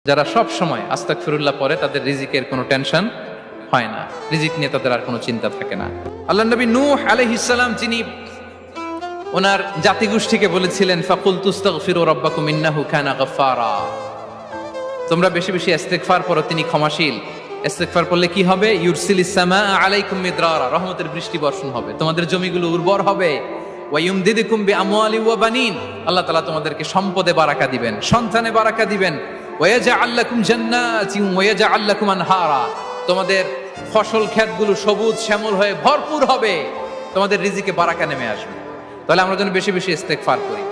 যারা সব সময় আস্তাগফিরুল্লাহ পড়ে তাদের রিজিকের কোনো টেনশন হয় না, রিজিক নিয়ে তাদের আর কোনো চিন্তা থাকে না। আল্লাহ নবী নূহ আলাইহিস সালাম যিনি ওনার জাতিগোষ্ঠীকে বলেছিলেন ফাকুল তুস্তাগফিরু রাব্বাকুম ইন্নাহু কানা গাফফারা, তোমরা বেশি বেশি ইস্তিগফার পড়ো, তিনি ক্ষমাশীল। ইস্তিগফার পড়লে কি হবে? ইউরসিলিস সামাআ আলাইকুম মিদরারা, রহমতের বৃষ্টি বর্ষণ হবে, তোমাদের জমিগুলো উর্বর হবে। ওয়া ইউমদিদুকুম বিআমওয়ালি ওয়া বানিন, আল্লাহ তাআলা তোমাদেরকে সম্পদে বারাকা দিবেন, সন্তানে বারাকা দিবেন। ওয়া ইয়াজআল লাকুম জান্নাতিন ওয়া ইয়াজআল লাকুম আনহারা, তোমাদের ফসল ক্ষেতগুলো সবুজ শ্যামল হয়ে ভরপুর হবে, তোমাদের রিজিকে বারাকা নেমে আসবে। তাহলে আমরা যেন বেশি বেশি ইস্তিগফার করি।